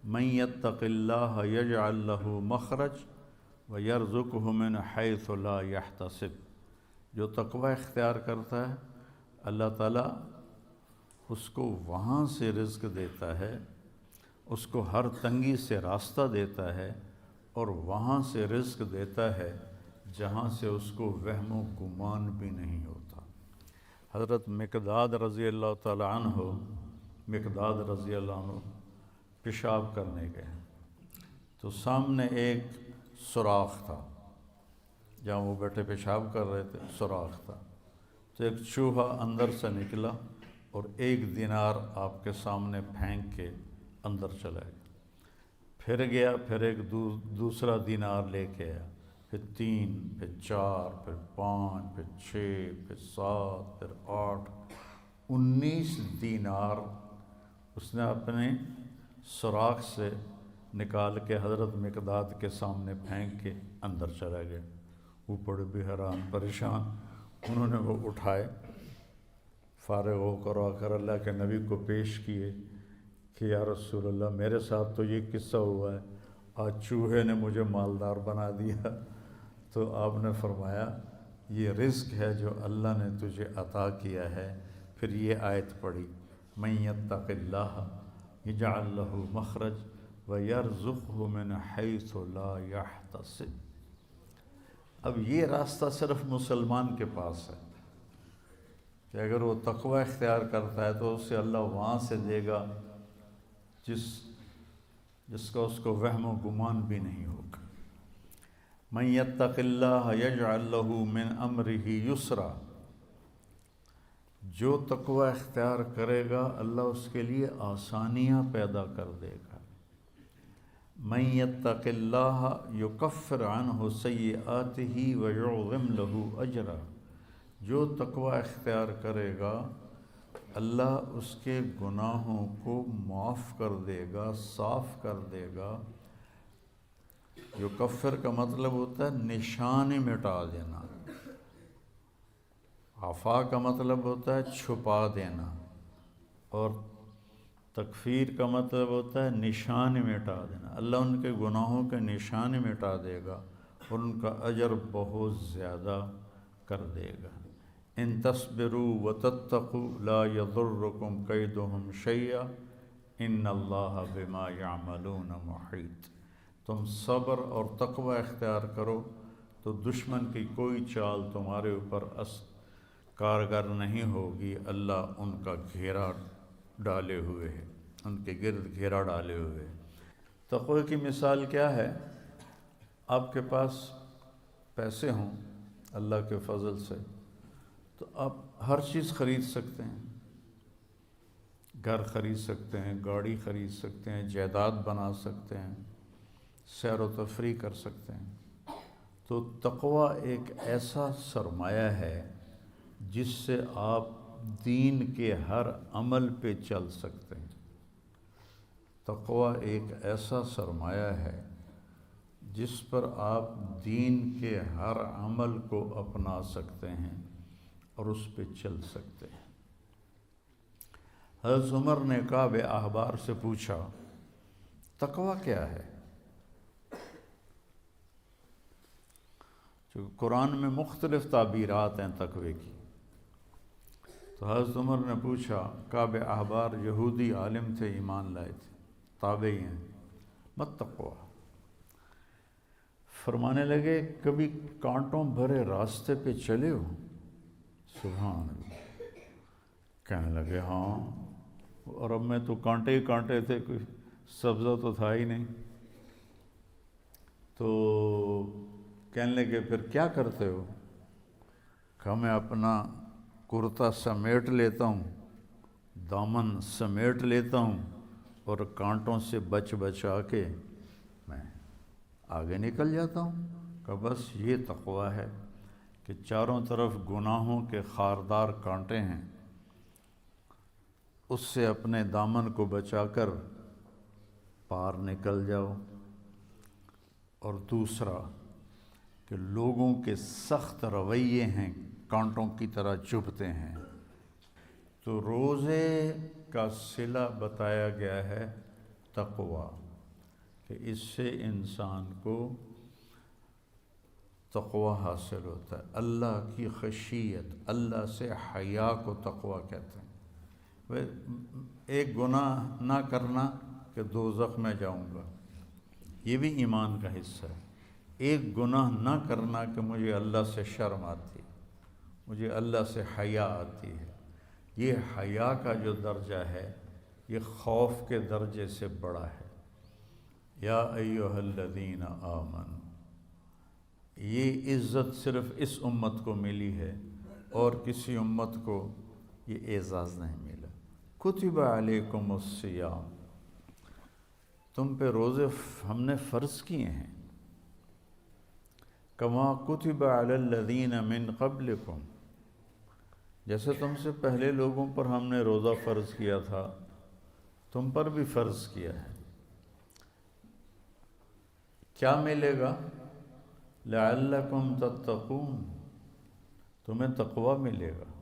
من یتق اللہ یجعل لہ مخرج ویرزقہ من حیث لا یحتسب، جو تقوی اختیار کرتا ہے اللہ تعالیٰ اس کو وہاں سے رزق دیتا ہے، اس کو ہر تنگی سے راستہ دیتا ہے، اور وہاں سے رزق دیتا ہے جہاں سے اس کو وہم و گمان بھی نہیں ہوتا۔ حضرت مقداد رضی اللہ تعالیٰ عنہ پیشاب کرنے گئے تو سامنے ایک سوراخ تھا، جہاں وہ بیٹھے پیشاب کر رہے تھے سوراخ تھا، تو ایک چوہا اندر سے نکلا اور 1 دینار آپ کے سامنے پھینک کے اندر چلا گیا، پھر گیا، پھر ایک دوسرا دینار لے کے آیا، پھر 3، پھر 4، پھر 5، پھر 6، پھر 7، پھر 8، 19 دینار اس نے اپنے سوراخ سے نکال کے حضرت مقداد کے سامنے پھینک کے اندر چلا گیا۔ وہ بڑے بھی حیران پریشان، انہوں نے وہ اٹھائے، فارغ ہو کر آ کر اللہ کے نبی کو پیش کیے کہ یا رسول اللہ میرے ساتھ تو یہ قصہ ہوا ہے، آج چوہے نے مجھے مالدار بنا دیا۔ تو آپ نے فرمایا یہ رزق ہے جو اللہ نے تجھے عطا کیا ہے۔ پھر یہ آیت پڑھی، من یتق اللہ یجعل لہ مخرج ویرزقہ من حیث لا یحتسب۔ اب یہ راستہ صرف مسلمان کے پاس ہے کہ اگر وہ تقوی اختیار کرتا ہے تو اسے اللہ وہاں سے دے گا جس کا اس کو وہم و گمان بھی نہیں ہوگا۔ من یتق اللہ یجعل لہ من امرہ یسرا، جو تقوی اختیار کرے گا اللہ اس کے لیے آسانیاں پیدا کر دے گا۔ من یتق اللہ یکفر عنہ سیئاتہ ویعظم لہ اجرا، جو تقوی اختیار کرے گا اللہ اس کے گناہوں کو معاف کر دے گا، صاف کر دے گا۔ یکفر کا مطلب ہوتا ہے نشان مٹا دینا، عفا کا مطلب ہوتا ہے چھپا دینا، اور تکفیر کا مطلب ہوتا ہے نشان مٹا دینا۔ اللہ ان کے گناہوں کے نشان مٹا دے گا اور ان کا اجر بہت زیادہ کر دے گا۔ ان تصبروا وتتقوا لا یضرکم کیدہم شیئا ان اللہ بما یعملون محیط۔ تم صبر اور تقوی اختیار کرو تو دشمن کی کوئی چال تمہارے اوپر کارگر نہیں ہوگی، اللہ ان کا گھیرا ڈالے ہوئے ہے، ان کے گرد گھیرا ڈالے ہوئے ہے۔ تقوی کی مثال کیا ہے؟ آپ کے پاس پیسے ہوں اللہ کے فضل سے تو آپ ہر چیز خرید سکتے ہیں، گھر خرید سکتے ہیں، گاڑی خرید سکتے ہیں، جائیداد بنا سکتے ہیں، سیر و تفریح کر سکتے ہیں۔ تو تقوی ایک ایسا سرمایہ ہے جس سے آپ دین کے ہر عمل پہ چل سکتے ہیں۔ تقوی ایک ایسا سرمایہ ہے جس پر آپ دین کے ہر عمل کو اپنا سکتے ہیں اور اس پہ چل سکتے ہیں۔ حضرت عمر نے کعب احبار سے پوچھا تقوی کیا ہے؟ چونکہ قرآن میں مختلف تعبیرات ہیں تقوی کی، تو حضرت عمر نے پوچھا، کعب احبار یہودی عالم تھے، ایمان لائے تھے، تابعی ہیں، مت تقوی؟ فرمانے لگے کبھی کانٹوں بھرے راستے پہ چلے ہو؟ سبحان اللہ۔ کہنے لگے ہاں، اور اب میں تو کانٹے ہی کانٹے تھے، کوئی سبزہ تو تھا ہی نہیں۔ تو کہنے لگے پھر کیا کرتے ہو؟ کہا میں اپنا کرتا سمیٹ لیتا ہوں، دامن سمیٹ لیتا ہوں، اور کانٹوں سے بچا کے میں آگے نکل جاتا ہوں۔ کہ بس یہ تقوی ہے کہ چاروں طرف گناہوں کے خاردار کانٹے ہیں، اس سے اپنے دامن کو بچا کر پار نکل جاؤ۔ اور دوسرا کہ لوگوں کے سخت رویے ہیں، کانٹوں کی طرح چبھتے ہیں، تو روزے کا صلہ بتایا گیا ہے تقوی، کہ اس سے انسان کو تقوی حاصل ہوتا ہے، اللہ کی خشیت، اللہ سے حیا کو تقوی کہتے ہیں۔ ایک گناہ نہ کرنا کہ دوزخ میں جاؤں گا، یہ بھی ایمان کا حصہ ہے۔ ایک گناہ نہ کرنا کہ مجھے اللہ سے شرم آتی ہے، مجھے اللہ سے حیا آتی ہے، یہ حیا کا جو درجہ ہے یہ خوف کے درجے سے بڑا ہے۔ یا ایھا الذین آمنوا، یہ عزت صرف اس امت کو ملی ہے اور کسی امت کو یہ اعزاز نہیں ملا۔ کتب علیکم الصیام، تم پہ روزے ہم نے فرض کیے ہیں، کما کتب علی الذین من قبلکم، جیسے تم سے پہلے لوگوں پر ہم نے روزہ فرض کیا تھا تم پر بھی فرض کیا ہے۔ کیا ملے گا؟ لعلکم تتقون، تمہیں تقوی ملے گا۔